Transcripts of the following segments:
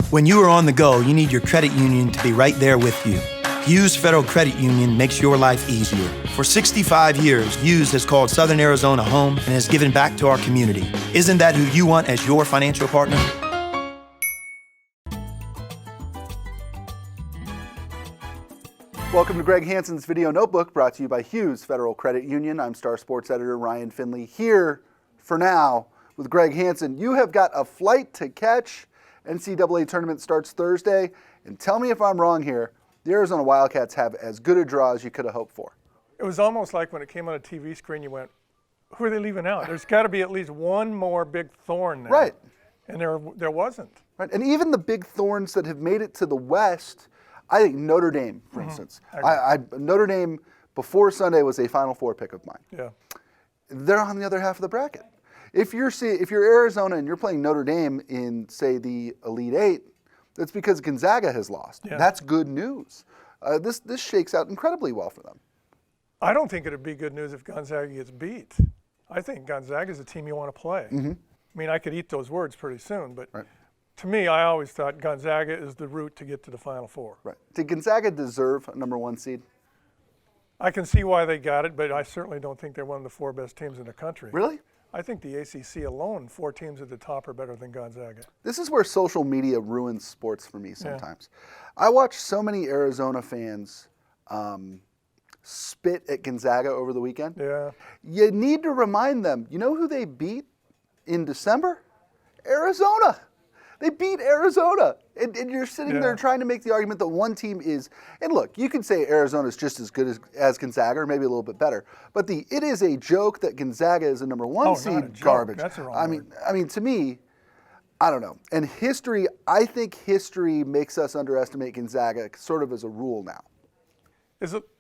When you are on the go, you need your credit union to be right there with you. Hughes Federal Credit Union makes your life easier. For 65 years, Hughes has called Southern Arizona home and has given back to our community. Isn't that who you want as your financial partner? Welcome to Greg Hansen's Video Notebook, brought to you by Hughes Federal Credit Union. I'm Star Sports Editor Ryan Finley, here for now with Greg Hansen. You have got a flight to catch. NCAA Tournament starts Thursday, and tell me if I'm wrong here, the Arizona Wildcats have as good a draw as you could have hoped for. It was almost like when it came on a TV screen, you went, who are they leaving out? There's got to be at least one more big thorn there. Right. And there wasn't. Right. And even the big thorns that have made it to the West, I think Notre Dame, for instance. Notre Dame, before Sunday, was a Final Four pick of mine. Yeah. They're on the other half of the bracket. If you're Arizona and you're playing Notre Dame in, say, the Elite Eight, that's because Gonzaga has lost. Yeah. That's good news. This shakes out incredibly well for them. I don't think it would be good news if Gonzaga gets beat. I think Gonzaga is a team you want to play. Mm-hmm. I mean, I could eat those words pretty soon, but to me, I always thought Gonzaga is the route to get to the Final Four. Right. Did Gonzaga deserve a number one seed? I can see why they got it, but I certainly don't think they're one of the four best teams in the country. Really? I think the ACC alone, 4 teams at the top are better than Gonzaga. This is where social media ruins sports for me sometimes. Yeah. I watch so many Arizona fans spit at Gonzaga over the weekend. Yeah. You need to remind them, you know who they beat in December? Arizona. They beat Arizona. And you're sitting there trying to make the argument that one team is, and look, you can say Arizona's just as good as Gonzaga, or maybe a little bit better, but it is a joke that Gonzaga is a number one seed. Garbage. That's the wrong word. I mean, to me, I don't know. And I think history makes us underestimate Gonzaga sort of as a rule now.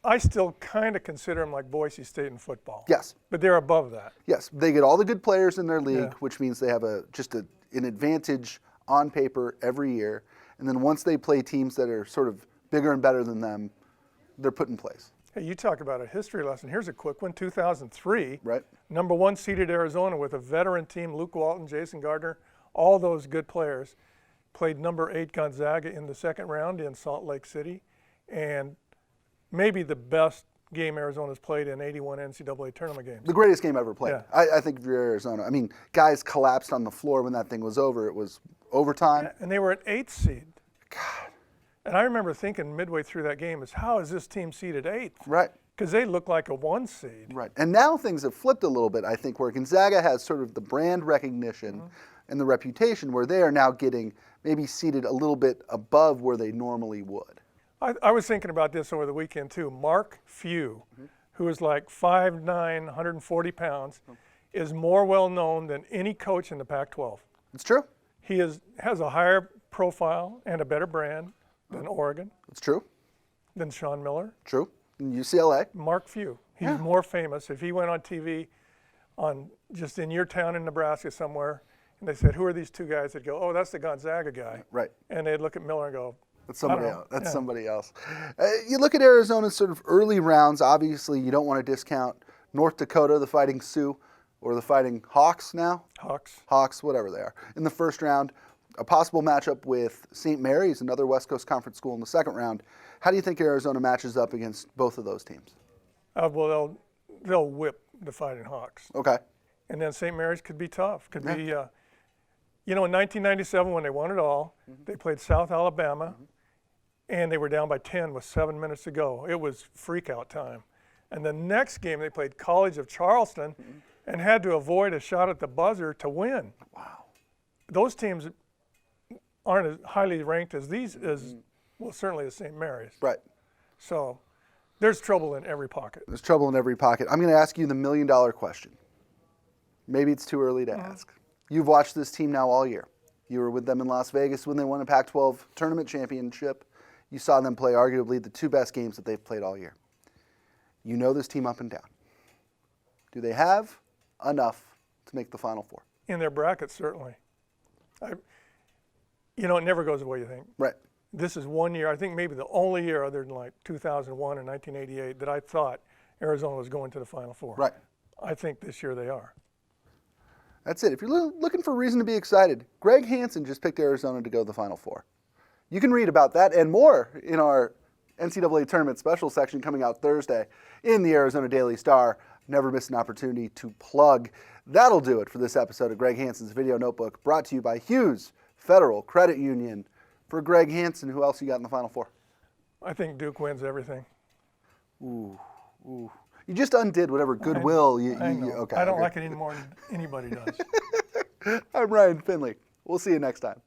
I still kind of consider them like Boise State in football. Yes. But they're above that. Yes. They get all the good players in their league, which means they have an advantage on paper every year, and then once they play teams that are sort of bigger and better than them, they're put in place. Hey, you talk about a history lesson. Here's a quick one. 2003, right? Number one seeded Arizona with a veteran team, Luke Walton, Jason Gardner, all those good players, played number 8 Gonzaga in the second round in Salt Lake City, and maybe the best game Arizona's played in 81 NCAA tournament games. The greatest game ever played. Yeah. I think if you're Arizona. I mean, guys collapsed on the floor when that thing was over. It was overtime. And they were at 8th seed. God. And I remember thinking midway through that game how is this team seeded 8th? Right. Because they look like a 1 seed. Right. And now things have flipped a little bit, I think, where Gonzaga has sort of the brand recognition and the reputation where they are now getting maybe seated a little bit above where they normally would. I was thinking about this over the weekend too. Mark Few, who is like 5'9", 140 pounds, is more well known than any coach in the Pac-12. It's true. He has a higher profile and a better brand than Oregon. It's true. Than Sean Miller. True. In UCLA. Mark Few. He's more famous. If he went on TV just in your town in Nebraska somewhere, and they said, who are these two guys? They'd go, oh, that's the Gonzaga guy. Right. And they'd look at Miller and go, that's somebody else. That's somebody else. You look at Arizona's sort of early rounds. Obviously, you don't want to discount North Dakota, the Fighting Sioux, or the Fighting Hawks now. Hawks, whatever they are. In the first round, a possible matchup with St. Mary's, another West Coast Conference school, in the second round. How do you think Arizona matches up against both of those teams? Well, they'll whip the Fighting Hawks. Okay. And then St. Mary's could be tough. Could be. In 1997 when they won it all, they played South Alabama, and they were down by 10 with 7 minutes to go. It was freak-out time. And the next game, they played College of Charleston and had to avoid a shot at the buzzer to win. Wow. Those teams aren't as highly ranked as these, certainly as St. Mary's. Right. So there's trouble in every pocket. There's trouble in every pocket. I'm going to ask you the million-dollar question. Maybe it's too early to ask. You've watched this team now all year. You were with them in Las Vegas when they won a Pac-12 tournament championship. You saw them play arguably the 2 best games that they've played all year. You know this team up and down. Do they have enough to make the Final Four? In their bracket, certainly. It never goes the way you think. Right. This is one year, I think maybe the only year other than like 2001 and 1988 that I thought Arizona was going to the Final Four. Right. I think this year they are. That's it. If you're looking for a reason to be excited, Greg Hansen just picked Arizona to go to the Final Four. You can read about that and more in our NCAA Tournament special section coming out Thursday in the Arizona Daily Star. Never miss an opportunity to plug. That'll do it for this episode of Greg Hansen's Video Notebook, brought to you by Hughes Federal Credit Union. For Greg Hansen, who else you got in the Final Four? I think Duke wins everything. Ooh. You just undid whatever goodwill I know. Okay. I don't like it any more than anybody does. I'm Ryan Finley. We'll see you next time.